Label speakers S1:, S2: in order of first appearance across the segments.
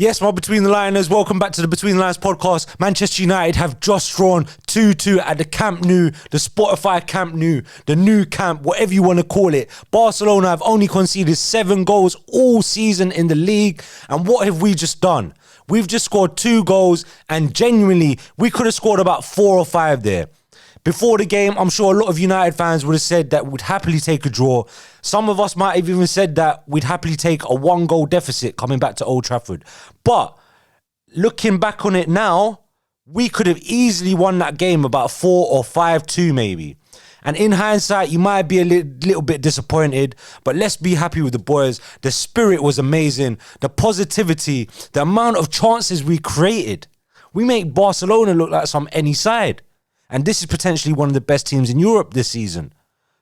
S1: Yes, my Between the Liners, welcome back to the Between the Lines podcast. Manchester United have just drawn 2-2 at the Camp Nou, the Spotify Camp Nou, the new camp, whatever you want to call it. Barcelona have only conceded 7 goals all season in the league. And what have we just done? We've just scored 2 goals, and genuinely, we could have scored about 4 or 5 there. Before the game, I'm sure a lot of United fans would have said that we'd happily take a draw. Some of us might have even said that we'd happily take a 1-goal deficit coming back to Old Trafford. But looking back on it now, we could have easily won that game about 4 or 5-2 maybe. And in hindsight, you might be a little bit disappointed, but let's be happy with the boys. The spirit was amazing. The positivity, the amount of chances we created. We make Barcelona look like some any side. And this is potentially one of the best teams in Europe this season.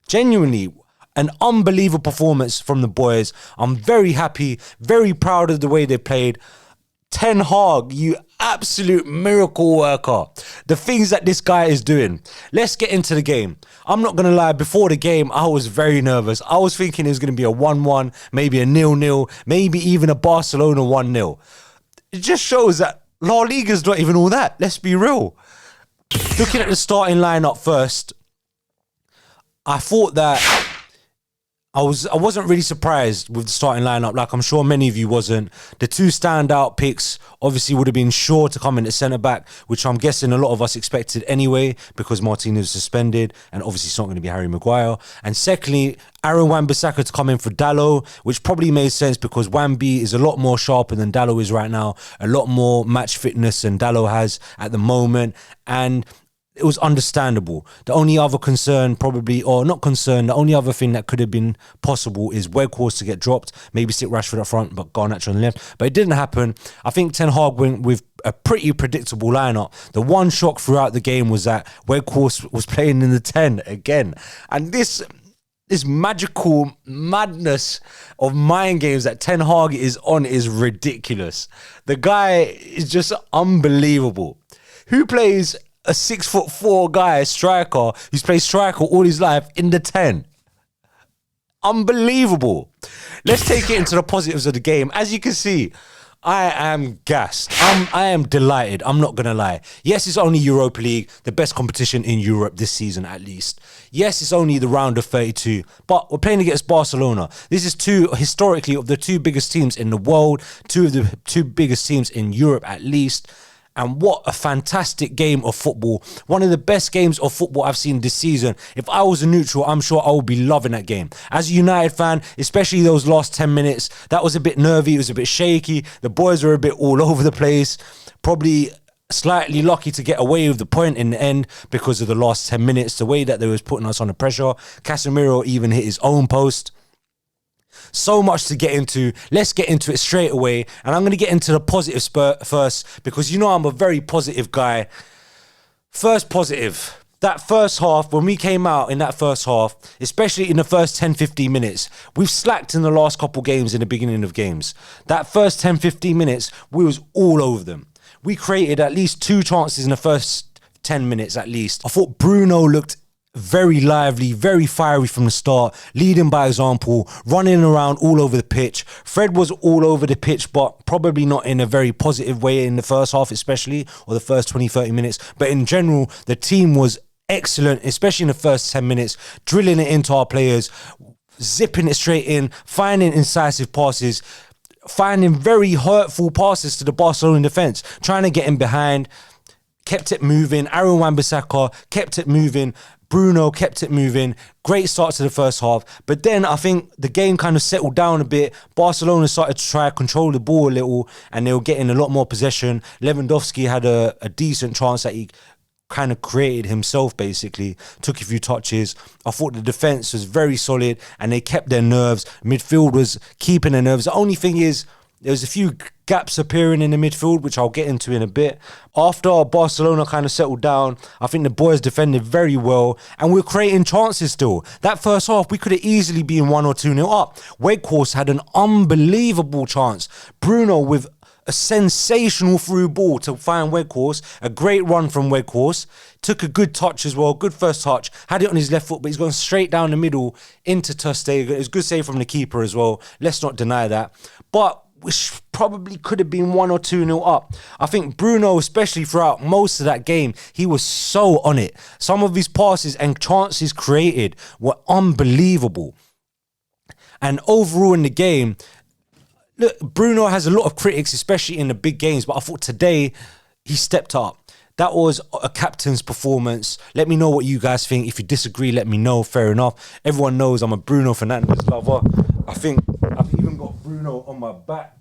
S1: Genuinely, an unbelievable performance from the boys. I'm very happy, very proud of the way they played. Ten Hag, you absolute miracle worker. The things that this guy is doing. Let's get into the game. I'm not going to lie, before the game, I was very nervous. I was thinking it was going to be a 1-1, maybe a 0-0, maybe even a Barcelona 1-0. It just shows that La Liga's not even all that. Let's be real. Looking at the starting lineup first, I thought that I wasn't really surprised with the starting lineup, like I'm sure many of you wasn't. The 2 standout picks obviously would have been sure to come in at centre-back, which I'm guessing a lot of us expected anyway, because Martinez is suspended, and obviously it's not going to be Harry Maguire. And secondly, Aaron Wan-Bissaka to come in for Dalot, which probably made sense because Wan-B is a lot more sharper than Dalot is right now, a lot more match fitness than Dalot has at the moment, and it was understandable. The only other concern probably, or not concern, the only other thing that could have been possible is Weghorst to get dropped, maybe stick Rashford up front, but Garnacho on the left. But it didn't happen. I think Ten Hag went with a pretty predictable lineup. The one shock throughout the game was that Weghorst was playing in the 10 again. And this magical madness of mind games that Ten Hag is on is ridiculous. The guy is just unbelievable. Who plays a 6'4" guy, striker, who's played striker all his life in the 10? Unbelievable. Let's take it into the positives of the game. As you can see, I am gassed. I am delighted. I'm not going to lie. Yes, it's only Europa League, the best competition in Europe this season at least. Yes, it's only the round of 32, but we're playing against Barcelona. This is historically, of the 2 biggest teams in the world, 2 of the 2 biggest teams in Europe at least. And what a fantastic game of football. One of the best games of football I've seen this season. If I was a neutral, I'm sure I would be loving that game. As a United fan, especially those last 10 minutes, that was a bit nervy, it was a bit shaky. The boys were a bit all over the place. Probably slightly lucky to get away with the point in the end because of the last 10 minutes, the way that they was putting us under pressure. Casemiro even hit his own post. So much to get into. Let's get into it straight away. And I'm going to get into the positive first because you know I'm a very positive guy. First positive. That first half, when we came out in that first half, especially in the first 10-15 minutes, we've slacked in the last couple games in the beginning of games. That first 10-15 minutes, we was all over them. We created at least 2 chances in the first 10 minutes at least. I thought Bruno looked very lively, very fiery from the start, leading by example, running around all over the pitch. Fred was all over the pitch, but probably not in a very positive way in the first half especially, or the first 20-30 minutes. But in general, the team was excellent, especially in the first 10 minutes, drilling it into our players, zipping it straight in, finding incisive passes, finding very hurtful passes to the Barcelona defence, trying to get in behind, kept it moving. Aaron Wan-Bissaka kept it moving. Bruno kept it moving. Great start to the first half. But then I think the game kind of settled down a bit. Barcelona started to try to control the ball a little and they were getting a lot more possession. Lewandowski had a decent chance that he kind of created himself basically. Took a few touches. I thought the defence was very solid and they kept their nerves. Midfield was keeping their nerves. The only thing is there was a few gaps appearing in the midfield, which I'll get into in a bit. After Barcelona kind of settled down, I think the boys defended very well and we're creating chances still. That first half, we could have easily been 1 or 2-0 up. Weghorst had an unbelievable chance. Bruno with a sensational through ball to find Weghorst. A great run from Weghorst. Took a good touch as well. Good first touch. Had it on his left foot, but he's gone straight down the middle into Ter Stegen. It was a good save from the keeper as well. Let's not deny that. But which probably could have been 1 or 2-0 up. I think Bruno, especially throughout most of that game, he was so on it. Some of his passes and chances created were unbelievable. And overall in the game, look, Bruno has a lot of critics, especially in the big games, but I thought today he stepped up. That was a captain's performance. Let me know what you guys think. If you disagree, let me know. Fair enough. Everyone knows I'm a Bruno Fernandes lover. I think I've even got Bruno on my back.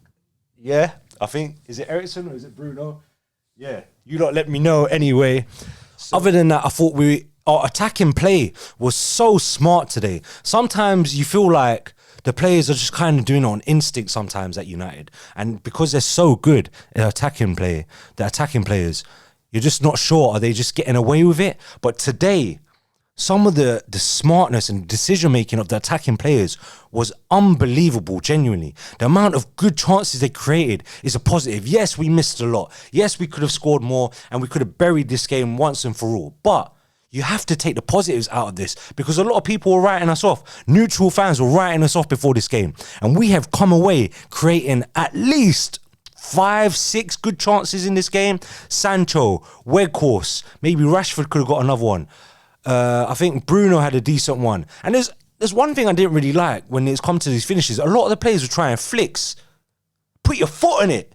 S1: Yeah, I think. Is it Ericsson or is it Bruno? Yeah, you lot let me know anyway. Other than that, I thought our attacking play was so smart today. Sometimes you feel like the players are just kind of doing it on instinct sometimes at United. And because they're so good at attacking play, the attacking players, you're just not sure, are they just getting away with it? But today, some of the smartness and decision-making of the attacking players was unbelievable, genuinely. The amount of good chances they created is a positive. Yes, we missed a lot. Yes, we could have scored more and we could have buried this game once and for all. But you have to take the positives out of this because a lot of people were writing us off. Neutral fans were writing us off before this game. And we have come away creating at least 5-6 good chances in this game. Sancho, Weghorst, maybe Rashford could have got another one. I think Bruno had a decent one. And there's one thing I didn't really like when it's come to these finishes. A lot of the players were trying flicks. Put your foot in it.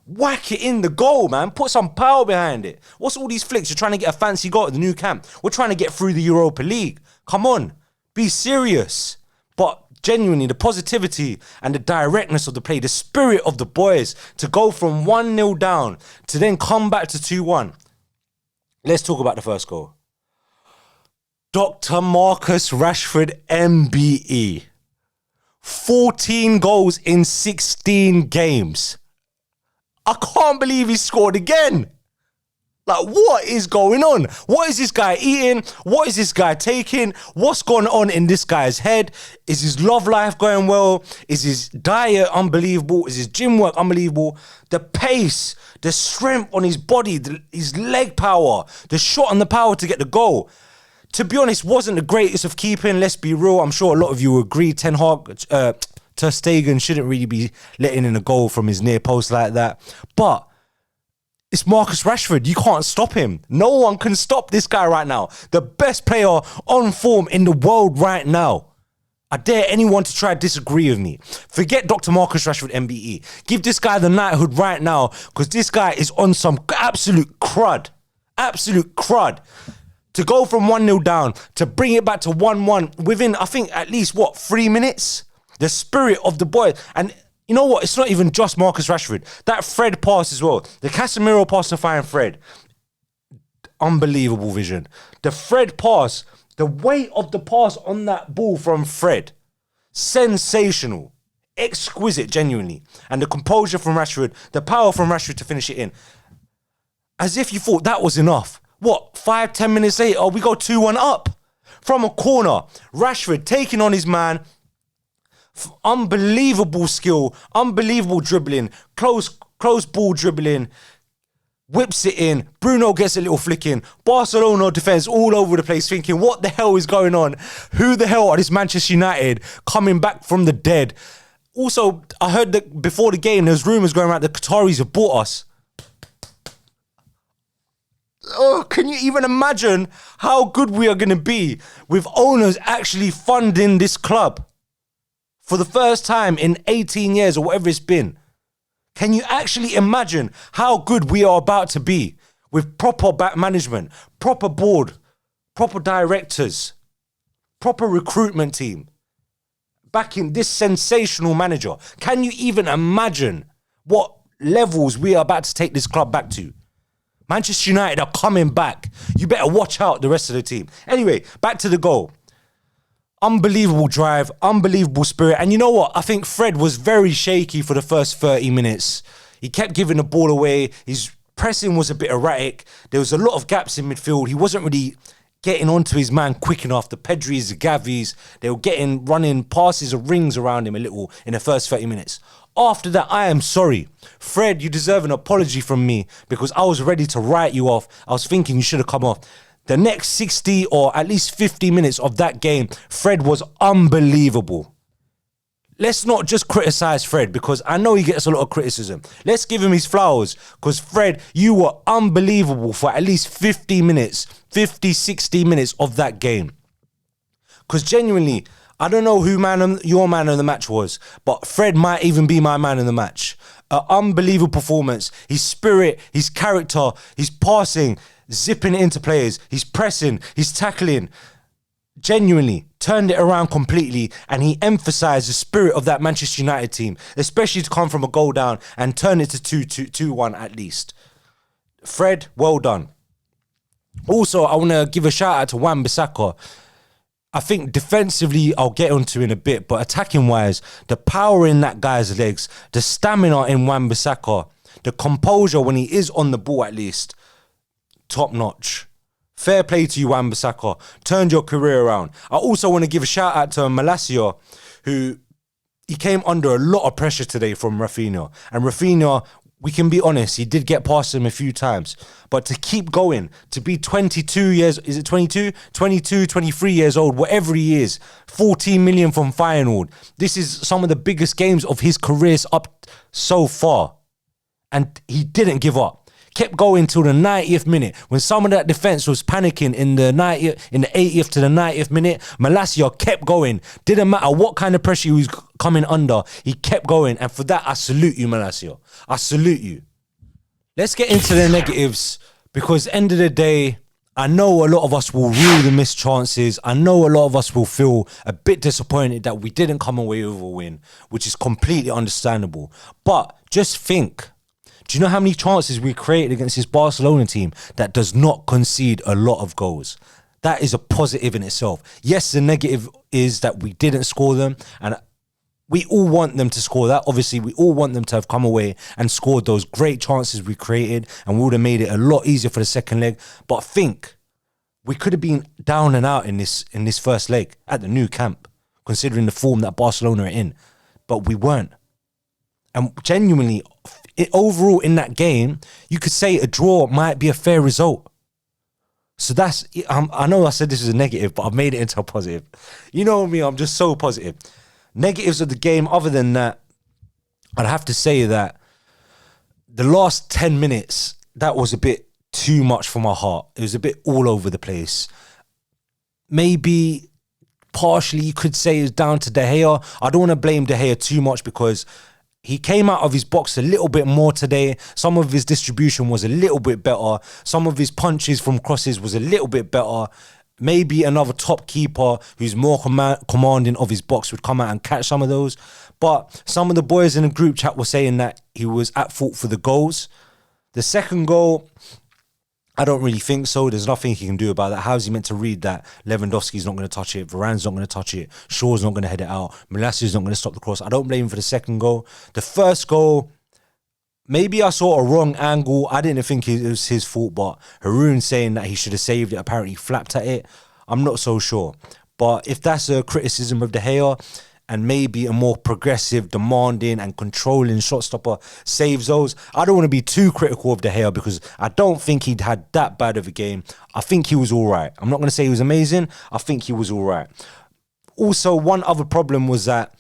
S1: Whack it in the goal, man. Put some power behind it. What's all these flicks? You're trying to get a fancy goal at the new camp. We're trying to get through the Europa League. Come on. Be serious. But genuinely, the positivity and the directness of the play, the spirit of the boys to go from 1-0 down to then come back to 2-1. Let's talk about the first goal. Dr. Marcus Rashford, MBE. 14 goals in 16 games. I can't believe he scored again. Like, what is going on? What is this guy eating? What is this guy taking? What's going on in this guy's head? Is his love life going well? Is his diet unbelievable? Is his gym work unbelievable? The pace, the strength on his body, his leg power, the shot and the power to get the goal. To be honest, wasn't the greatest of keeping. Let's be real. I'm sure a lot of you agree. Ter Stegen shouldn't really be letting in a goal from his near post like that. But it's Marcus Rashford. You can't stop him. No one can stop this guy right now. The best player on form in the world right now. I dare anyone to try to disagree with me. Forget Dr. Marcus Rashford MBE. Give this guy the knighthood right now because this guy is on some absolute crud. Absolute crud. To go from 1-0 down, to bring it back to 1-1 within, I think, at least, 3 minutes? The spirit of the boy. And you know what? It's not even just Marcus Rashford. That Fred pass as well. The Casemiro pass to find Fred. Unbelievable vision. The Fred pass, the weight of the pass on that ball from Fred. Sensational. Exquisite, genuinely. And the composure from Rashford, the power from Rashford to finish it in. As if you thought that was enough. 5-10 minutes later, we go 2-1 up. From a corner. Rashford taking on his man. Unbelievable skill, unbelievable dribbling, close ball dribbling, whips it in. Bruno gets a little flick in. Barcelona defense all over the place thinking, what the hell is going on? Who the hell are this Manchester United coming back from the dead? Also, I heard that before the game, there's rumours going around that Qataris have bought us. Oh, can you even imagine how good we are going to be with owners actually funding this club? For the first time in 18 years or whatever it's been. Can you actually imagine how good we are about to be with proper back management, proper board, proper directors, proper recruitment team, backing this sensational manager? Can you even imagine what levels we are about to take this club back to? Manchester United are coming back. You better watch out the rest of the team. Anyway, back to the goal. Unbelievable drive, unbelievable spirit. And you know what? I think Fred was very shaky for the first 30 minutes. He kept giving the ball away. His pressing was a bit erratic. There was a lot of gaps in midfield. He wasn't really getting onto his man quick enough. The Pedris, the Gavis, they were running passes or rings around him a little in the first 30 minutes. After that, I am sorry. Fred, you deserve an apology from me because I was ready to write you off. I was thinking you should have come off. The next 60 or at least 50 minutes of that game, Fred was unbelievable. Let's not just criticize Fred because I know he gets a lot of criticism. Let's give him his flowers because Fred, you were unbelievable for at least 50 minutes, 50, 60 minutes of that game. Because genuinely, I don't know who your man of the match was, but Fred might even be my man of the match. An unbelievable performance. His spirit, his character, his passing, zipping into players, his pressing, his tackling. Genuinely turned it around completely, and he emphasised the spirit of that Manchester United team, especially to come from a goal down and turn it to 2-1 at least. Fred, well done. Also, I want to give a shout out to Wan-Bissaka. I think defensively, I'll get onto in a bit, but attacking-wise, the power in that guy's legs, the stamina in Wan-Bissaka, the composure when he is on the ball at least, top-notch. Fair play to you, Wan-Bissaka. Turned your career around. I also want to give a shout out to Malacia, who he came under a lot of pressure today from Rafinha. And Rafinha, we can be honest, he did get past him a few times. But to keep going, to be 22 years, is it 22? 22, 23 years old, whatever he is, 14 million from Feyenoord. This is some of the biggest games of his careers up so far. And he didn't give up. Kept going till the 90th minute. When some of that defence was panicking in the 80th to the 90th minute, Malacia kept going. Didn't matter what kind of pressure he was coming under, he kept going. And for that, I salute you, Malacia. I salute you. Let's get into the negatives because end of the day, I know a lot of us will rue the missed chances. I know a lot of us will feel a bit disappointed that we didn't come away with a win, which is completely understandable. But just think, do you know how many chances we created against this Barcelona team that does not concede a lot of goals? That is a positive in itself. Yes, the negative is that we didn't score them, and we all want them to score that. Obviously, we all want them to have come away and scored those great chances we created, and we would have made it a lot easier for the second leg. But I think we could have been down and out in this first leg at the new camp, considering the form that Barcelona are in. But we weren't. And genuinely, overall in that game, you could say a draw might be a fair result. So that's, I know I said this is a negative, but I've made it into a positive. You know me, I'm just so positive. Negatives of the game, other than that, I'd have to say that the last 10 minutes, that was a bit too much for my heart. It was a bit all over the place. Maybe partially you could say it's down to De Gea. I don't want to blame De Gea too much because he came out of his box a little bit more today. Some of his distribution was a little bit better. Some of his punches from crosses was a little bit better. Maybe another top keeper who's more commanding of his box would come out and catch some of those. But some of the boys in the group chat were saying that he was at fault for the goals. The second goal, I don't really think so. There's nothing he can do about that. How's he meant to read that? Lewandowski's not going to touch it. Varane's not going to touch it. Shaw's not going to head it out. Malacia's not going to stop the cross. I don't blame him for the second goal. The first goal, maybe I saw a wrong angle. I didn't think it was his fault, but Haroon saying that he should have saved it, apparently flapped at it. I'm not so sure. But if that's a criticism of De Gea, and maybe a more progressive, demanding and controlling shot stopper saves those, I don't want to be too critical of De Gea because I don't think he'd had that bad of a game. I think he was all right. I'm not going to say he was amazing. I think he was all right. Also, one other problem was that,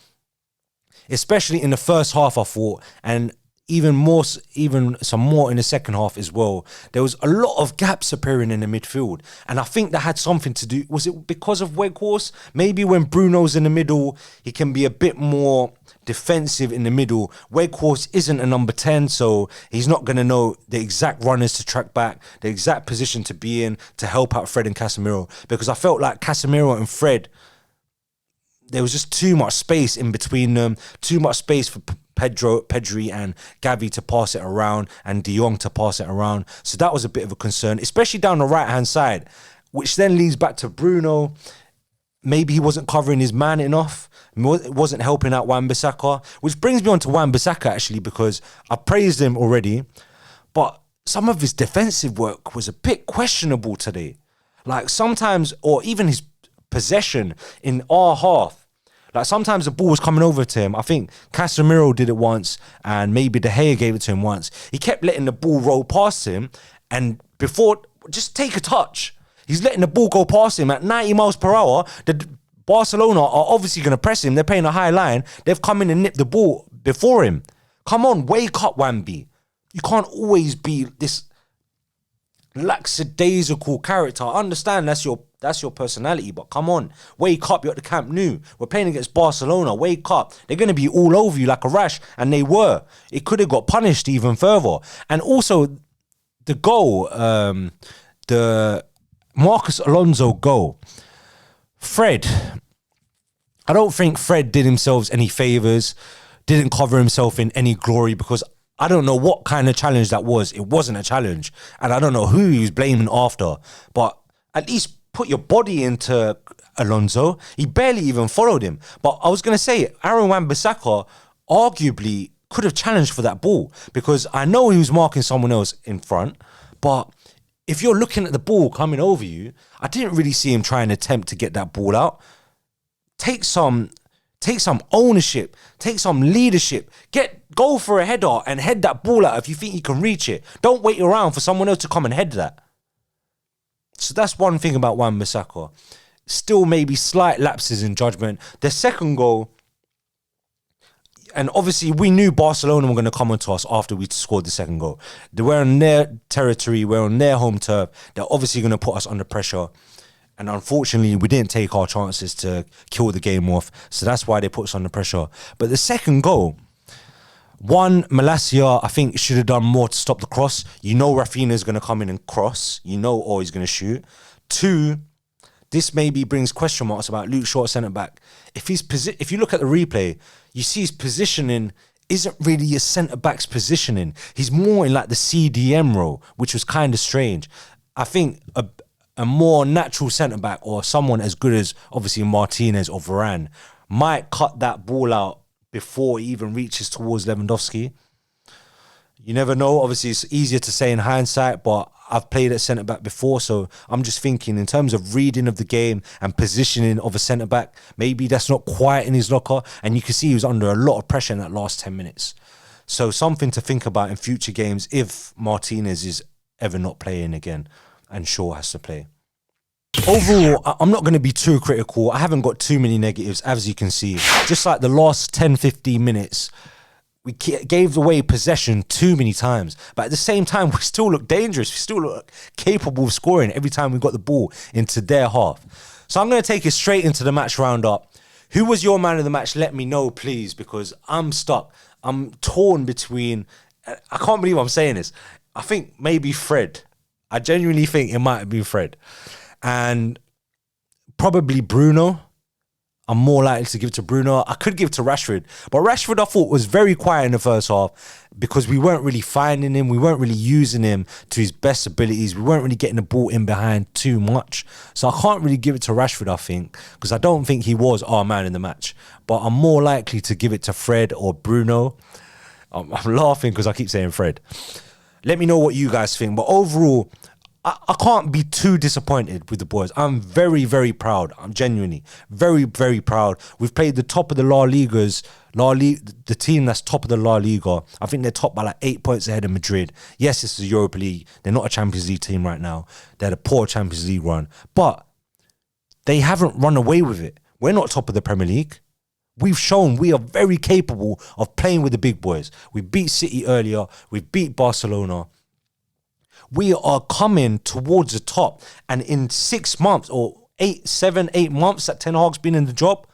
S1: especially in the first half, I thought, and even some more in the second half as well, there was a lot of gaps appearing in the midfield. And I think that had something to do, was it because of Weghorst? Maybe when Bruno's in the middle, he can be a bit more defensive in the middle. Weghorst isn't a number 10, so he's not going to know the exact runners to track back, the exact position to be in to help out Fred and Casemiro. Because I felt like Casemiro and Fred, there was just too much space in between them, too much space for Pedri and Gavi to pass it around and De Jong to pass it around. So that was a bit of a concern, especially down the right-hand side, which then leads back to Bruno. Maybe he wasn't covering his man enough. It wasn't helping out Wan-Bissaka, which brings me on to Wan-Bissaka actually, because I praised him already, but some of his defensive work was a bit questionable today. Like sometimes, or even his possession in our half. Like sometimes the ball was coming over to him. I think Casemiro did it once, and maybe De Gea gave it to him once. He kept letting the ball roll past him, and before, just take a touch. He's letting the ball go past him at 90 miles per hour. The Barcelona are obviously going to press him. They're playing a high line. They've come in and nipped the ball before him. Come on, wake up, Wambi. You can't always be this lackadaisical character. I understand that's your personality, but come on, wake up. You're at the Camp Nou. We're playing against Barcelona. Wake up. They're going to be all over you like a rash, and they were. It could have got punished even further. And also, the goal, the Marcus Alonso goal. Fred, I don't think Fred did himself any favours, didn't cover himself in any glory, because I don't know what kind of challenge that was. It wasn't a challenge. And I don't know who he was blaming after. But at least put your body into Alonso. He barely even followed him. But I was going to say, Aaron Wan-Bissaka arguably could have challenged for that ball, because I know he was marking someone else in front. But if you're looking at the ball coming over you, I didn't really see him try and attempt to get that ball out. Take some ownership, take some leadership. Go for a header and head that ball out if you think you can reach it. Don't wait around for someone else to come and head that. So that's one thing about Wan-Bissaka. Still maybe slight lapses in judgment. The second goal, and obviously we knew Barcelona were going to come onto us after we scored the second goal. They were on their territory, we're on their home turf. They're obviously going to put us under pressure. And unfortunately, we didn't take our chances to kill the game off. So that's why they put us under pressure. But the second goal, one, Malacia, I think, should have done more to stop the cross. You know Rafinha's going to come in and cross. You know, or he's going to shoot. Two, this maybe brings question marks about Luke Shaw centre-back. If you look at the replay, you see his positioning isn't really his centre-back's positioning. He's more in like the CDM role, which was kind of strange. I think a more natural centre-back, or someone as good as obviously Martinez or Varane, might cut that ball out before it even reaches towards Lewandowski. You never know. Obviously, it's easier to say in hindsight, but I've played at centre-back before, so I'm just thinking in terms of reading of the game and positioning of a centre-back, maybe that's not quite in his locker, and you can see he was under a lot of pressure in that last 10 minutes. So something to think about in future games if Martinez is ever not playing again and Shaw has to play. Overall, I'm not going to be too critical. I haven't got too many negatives, as you can see. Just like the last 10-15 minutes, we gave away possession too many times. But at the same time, we still look dangerous. We still look capable of scoring every time we got the ball into their half. So I'm going to take it straight into the match roundup. Who was your man of the match? Let me know, please, because I'm stuck. I'm torn between... I can't believe I'm saying this. I think maybe Fred. I genuinely think it might have been Fred. And probably Bruno. I'm more likely to give it to Bruno. I could give it to Rashford. But Rashford, I thought, was very quiet in the first half because we weren't really finding him. We weren't really using him to his best abilities. We weren't really getting the ball in behind too much. So I can't really give it to Rashford, I think, because I don't think he was our man in the match. But I'm more likely to give it to Fred or Bruno. I'm laughing because I keep saying Fred. Let me know what you guys think. But overall, I can't be too disappointed with the boys. I'm very, very proud. I'm genuinely very, very proud. We've played the top of the the team that's top of the La Liga. I think they're top by like 8 points ahead of Madrid. Yes, this is Europa League. They're not a Champions League team right now. They're a poor Champions League run. But they haven't run away with it. We're not top of the Premier League. We've shown we are very capable of playing with the big boys. We beat City earlier. We beat Barcelona. We are coming towards the top. And in 6 months or 8 months that Ten Hag's been in the job,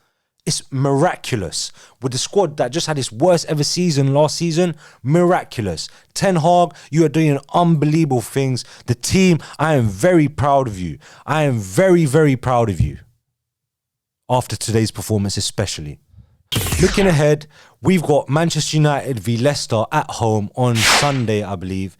S1: it's miraculous. With the squad that just had its worst ever season last season, miraculous. Ten Hag, you are doing unbelievable things. The team, I am very proud of you. I am very, very proud of you. After today's performance especially. Looking ahead, we've got Manchester United v Leicester at home on Sunday, I believe.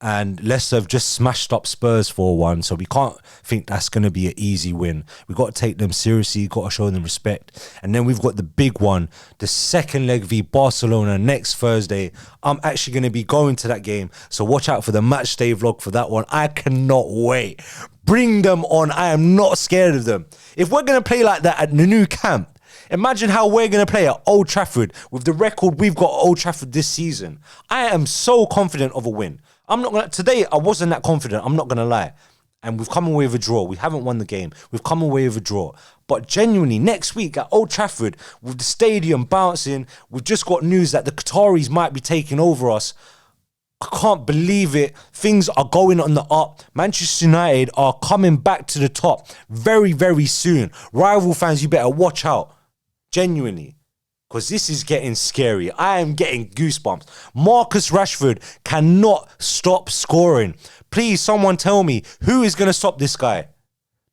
S1: And Leicester have just smashed up Spurs 4-1, so we can't think that's going to be an easy win. We've got to take them seriously, got to show them respect. And then we've got the big one, the second leg v Barcelona next Thursday. I'm actually going to be going to that game, so watch out for the match day vlog for that one. I cannot wait. Bring them on. I am not scared of them. If we're going to play like that at the new camp, imagine how we're going to play at Old Trafford with the record we've got at Old Trafford this season. I am so confident of a win. Today, I wasn't that confident. I'm not going to lie. And we've come away with a draw. We haven't won the game. We've come away with a draw. But genuinely, next week at Old Trafford, with the stadium bouncing, we've just got news that the Qataris might be taking over us. I can't believe it. Things are going on the up. Manchester United are coming back to the top very, very soon. Rival fans, you better watch out. Genuinely. Because this is getting scary. I am getting goosebumps. Marcus Rashford cannot stop scoring. Please, someone tell me, who is going to stop this guy?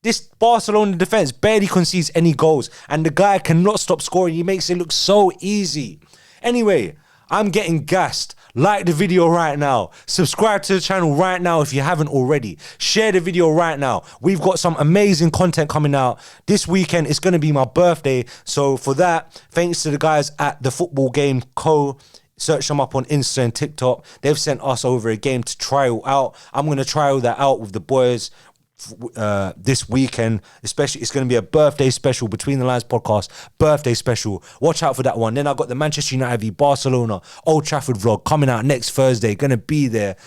S1: This Barcelona defense barely concedes any goals. And the guy cannot stop scoring. He makes it look so easy. Anyway, I'm getting gassed. Like the video right now. Subscribe to the channel right now if you haven't already. Share the video right now. We've got some amazing content coming out. This weekend it's going to be my birthday. So for that, thanks to the guys at the Football Game Co. Search them up on Insta and TikTok. They've sent us over a game to trial out. I'm going to trial that out with the boys this weekend. Especially, it's going to be a birthday special, Between the Lines podcast birthday special. Watch out for that one. Then I got the Manchester United v Barcelona Old Trafford vlog coming out next Thursday. Gonna be there.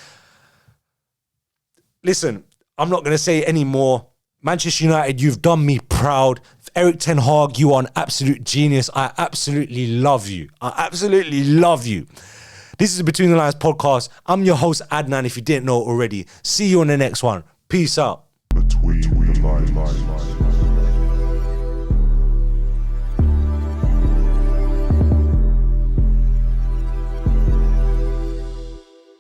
S1: Listen, I'm not gonna say any more. Manchester United, you've done me proud. Eric Ten Hag, you are an absolute genius. I absolutely love you. I absolutely love you. This is the Between the Lines podcast. I'm your host Adnan, if you didn't know already. See you on the next one. Peace out. Between the lines.